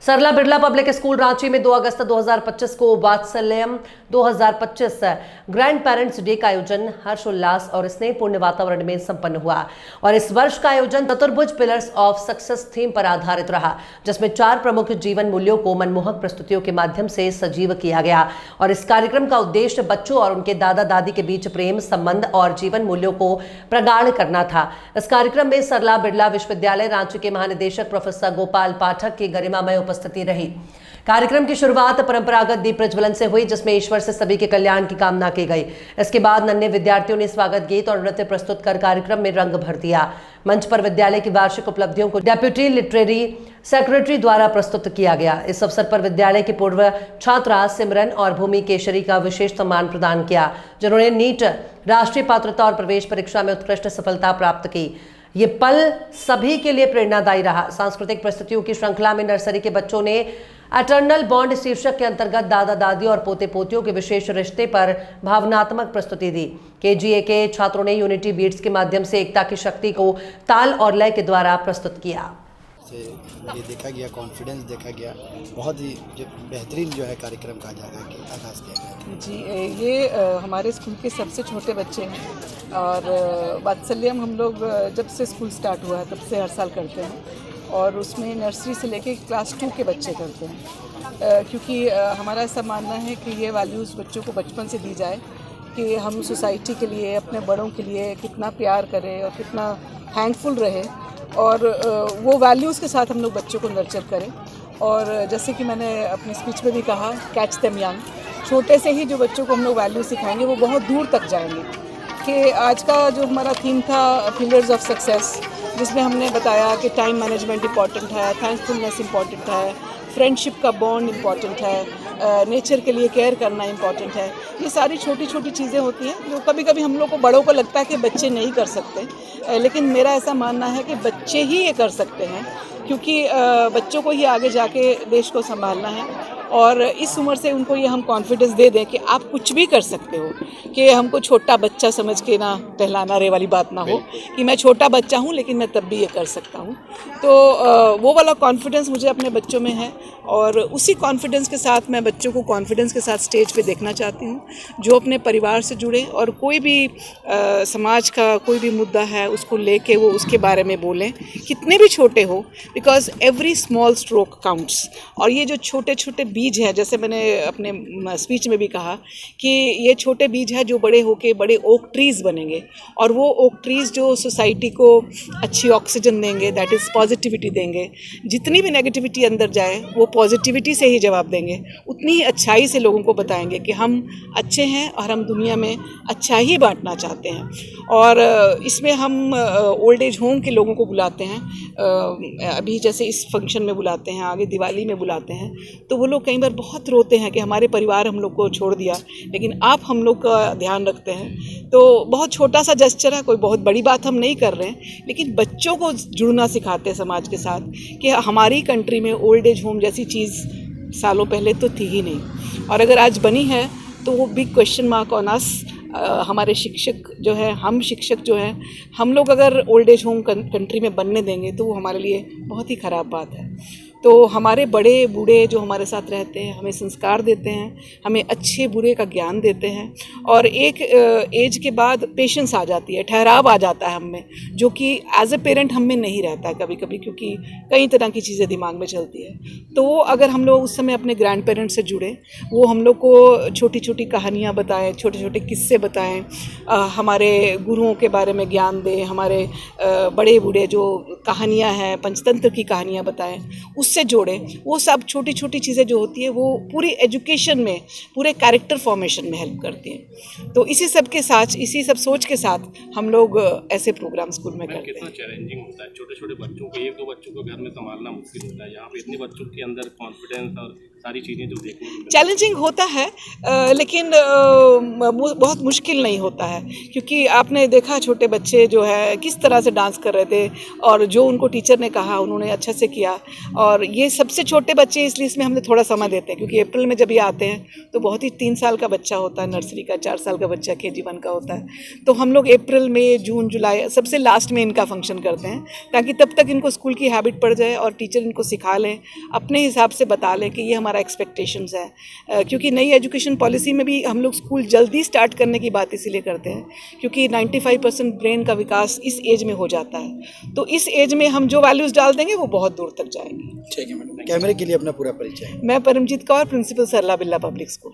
सरला Birla public school Ranchi में 2 अगस्त 2025 को वात्सल्यम 2025 grand parents day का आयोजन हर्षोल्लास और स्नेहपूर्ण वातावरण में संपन्न हुआ। और इस वर्ष का आयोजन चतुर्भुज पिलर्स ऑफ सक्सेस थीम पर आधारित रहा, जिसमें 4 प्रमुख जीवन मूल्यों को मनमोहक प्रस्तुतियों के माध्यम से सजीव किया गया। और इस कार्यक्रम का उद्देश्य बच्चों और उनके दादा दादी के बीच प्रेम संबंध और जीवन मूल्यों को प्रगाढ़ करना था। इस कार्यक्रम में सरला बिरला विश्वविद्यालय रांची के महानिदेशक प्रोफेसर गोपाल पाठक की गरिमामय उपस्थिति रही। कार्यक्रम की शुरुआत परंपरागत दीप प्रज्वलन से हुई, जिसमें ईश्वर से सभी के कल्याण की कामना की गई। इसके बाद नन्हे विद्यार्थियों ने स्वागत गीत और नृत्य प्रस्तुत कर कार्यक्रम में रंग भर दिया। मंच पर विद्यालय की वार्षिक उपलब्धियों को डेप्यूटी लिटरेरी सेक्रेटरी द्वारा प्रस्तुत किया गया। इस अवसर पर विद्यालय की पूर्व छात्रा सिमरन और भूमि केशरी का विशेष सम्मान प्रदान किया, जिन्होंने नीट राष्ट्रीय पात्रता और प्रवेश परीक्षा में उत्कृष्ट सफलता प्राप्त की। ये पल सभी के लिए प्रेरणादायी रहा। सांस्कृतिक प्रस्तुतियों की श्रृंखला में नर्सरी के बच्चों ने एटर्नल बॉन्ड शीर्षक के अंतर्गत दादा दादी और पोते पोतियों के विशेष रिश्ते पर भावनात्मक प्रस्तुति दी। केजीए के छात्रों ने यूनिटी बीट्स के माध्यम से एकता की शक्ति को ताल और लय के द्वारा प्रस्तुत किया। ये देखा गया, कॉन्फिडेंस देखा गया, बहुत ही बेहतरीन जो है कार्यक्रम का आगाज़ किया गया जी। ये हमारे स्कूल के सबसे छोटे बच्चे हैं और वात्सल्यम हम लोग जब से स्कूल स्टार्ट हुआ है तब से हर साल करते हैं और उसमें नर्सरी से लेके क्लास 2 के बच्चे करते हैं, क्योंकि हमारा ऐसा मानना है कि ये वैल्यूज़ बच्चों को बचपन से दी जाए कि हम सोसाइटी के लिए, अपने बड़ों के लिए कितना प्यार करें और कितना थैंकफुल रहे और वो वैल्यूज़ के साथ हम लोग बच्चों को नर्चर करें। और जैसे कि मैंने अपनी स्पीच में भी कहा, कैच देम यंग, छोटे से ही जो बच्चों को हम लोग वैल्यू सिखाएंगे वो बहुत दूर तक जाएंगे। कि आज का जो हमारा थीम था पिलर्स ऑफ सक्सेस, जिसमें हमने बताया कि टाइम मैनेजमेंट इम्पॉर्टेंट है, थैंकफुलनेस इम्पॉर्टेंट है, फ्रेंडशिप का बॉन्ड इम्पॉर्टेंट है, नेचर के लिए केयर करना इम्पॉर्टेंट है। ये सारी छोटी छोटी चीज़ें होती हैं जो कभी कभी हम लोग को बड़ों को लगता है कि बच्चे नहीं कर सकते, लेकिन मेरा ऐसा मानना है कि बच्चे ही ये कर सकते हैं, क्योंकि बच्चों को ही आगे जाके देश को संभालना है। और इस उम्र से उनको ये हम कॉन्फिडेंस दे दें कि आप कुछ भी कर सकते हो, कि हमको छोटा बच्चा समझ के ना टहलाना रे वाली बात ना हो कि मैं छोटा बच्चा हूँ लेकिन मैं तब भी ये कर सकता हूँ। तो वो वाला कॉन्फिडेंस मुझे अपने बच्चों में है और उसी कॉन्फिडेंस के साथ मैं बच्चों को कॉन्फिडेंस के साथ स्टेज पे देखना चाहती हूँ, जो अपने परिवार से जुड़े और कोई भी समाज का कोई भी मुद्दा है उसको लेके वो उसके बारे में बोलें, कितने भी छोटे हो, because every small stroke counts. और ये जो छोटे छोटे बीज है, जैसे मैंने अपने स्पीच में भी कहा कि ये छोटे बीज है जो बड़े होके बड़े ओक ट्रीज़ बनेंगे और वो ओक ट्रीज़ जो सोसाइटी को अच्छी ऑक्सीजन देंगे, दैट इज़ पॉजिटिविटी देंगे। जितनी भी नेगेटिविटी अंदर जाए वो पॉजिटिविटी से ही जवाब देंगे, उतनी ही अच्छाई से लोगों को बताएंगे कि हम अच्छे हैं और हम दुनिया में अच्छा ही बांटना चाहते हैं। और इसमें हम ओल्ड एज होम के लोगों को बुलाते हैं, अभी जैसे इस फंक्शन में बुलाते हैं, आगे दिवाली में बुलाते हैं, तो वो लोग कई बार बहुत रोते हैं कि हमारे परिवार हम लोग को छोड़ दिया, लेकिन आप हम लोग का ध्यान रखते हैं। तो बहुत छोटा सा जेस्चर है, कोई बहुत बड़ी बात हम नहीं कर रहे हैं, लेकिन बच्चों को जुड़ना सिखाते हैं समाज के साथ कि हमारी कंट्री में ओल्ड एज होम जैसी चीज़ सालों पहले तो थी ही नहीं, और अगर आज बनी है तो वो big question mark on us. हमारे शिक्षक जो है, हम शिक्षक जो हैं, हम लोग अगर ओल्ड एज होम कंट्री में बनने देंगे तो वो हमारे लिए बहुत ही ख़राब बात है। तो हमारे बड़े बूढ़े जो हमारे साथ रहते हैं हमें संस्कार देते हैं, हमें अच्छे बुरे का ज्ञान देते हैं, और एक एज के बाद पेशेंस आ जाती है, ठहराव आ जाता है हम में, जो कि एज ए पेरेंट हम में नहीं रहता है कभी कभी, क्योंकि कई तरह की चीज़ें दिमाग में चलती है। तो अगर हम लोग उस समय अपने ग्रैंड पेरेंट्स से जुड़े, वो हम लोग को छोटी छोटी कहानियाँ बताएं, छोटे छोटे किस्से बताएं, हमारे गुरुओं के बारे में ज्ञान दें, हमारे बड़े बूढ़े जो कहानियाँ हैं, पंचतंत्र की कहानियाँ बताएं, उससे जोड़े। वो सब छोटी छोटी चीज़ें जो होती है वो पूरी एजुकेशन में, पूरे कैरेक्टर फॉर्मेशन में हेल्प करती हैं। तो इसी सब के साथ, इसी सब सोच के साथ हम लोग ऐसे प्रोग्राम स्कूल में करते हैं। कितना चैलेंजिंग होता है छोटे छोटे बच्चों को, 1-2 बच्चों को घर में संभालना मुश्किल होता है, यहाँ पे इतने बच्चों के अंदर कॉन्फिडेंस और सारी चीज़ें जो देखने को मिली? चैलेंजिंग होता है लेकिन बहुत मुश्किल नहीं होता है, क्योंकि आपने देखा छोटे बच्चे जो है किस तरह से डांस कर रहे थे और जो उनको टीचर ने कहा उन्होंने अच्छा से किया। और ये सबसे छोटे बच्चे इसलिए इसमें हमने थोड़ा समय देते हैं, क्योंकि अप्रैल में जब ये आते हैं तो बहुत ही 3 साल का बच्चा होता है नर्सरी का, 4 साल का बच्चा KG1 का होता है। तो हम लोग अप्रैल मई जून जुलाई सबसे लास्ट में इनका फंक्शन करते हैं, ताकि तब तक इनको स्कूल की हैबिट पड़ जाए और टीचर इनको सिखा लें, अपने हिसाब से बता लें कि ये हमारा एक्सपेक्टेशंस है। क्योंकि नई एजुकेशन पॉलिसी में भी हम लोग स्कूल जल्दी स्टार्ट करने की बात इसीलिए करते हैं क्योंकि 95% ब्रेन का विकास इस एज में हो जाता है। तो इस एज में हम जो वैल्यूज़ डाल देंगे वो बहुत दूर तक जाएंगे। ठीक है मैडम, कैमरे के लिए अपना पूरा परिचय। मैं परमजीत कौर, प्रिंसिपल सरला बिरला पब्लिक स्कूल।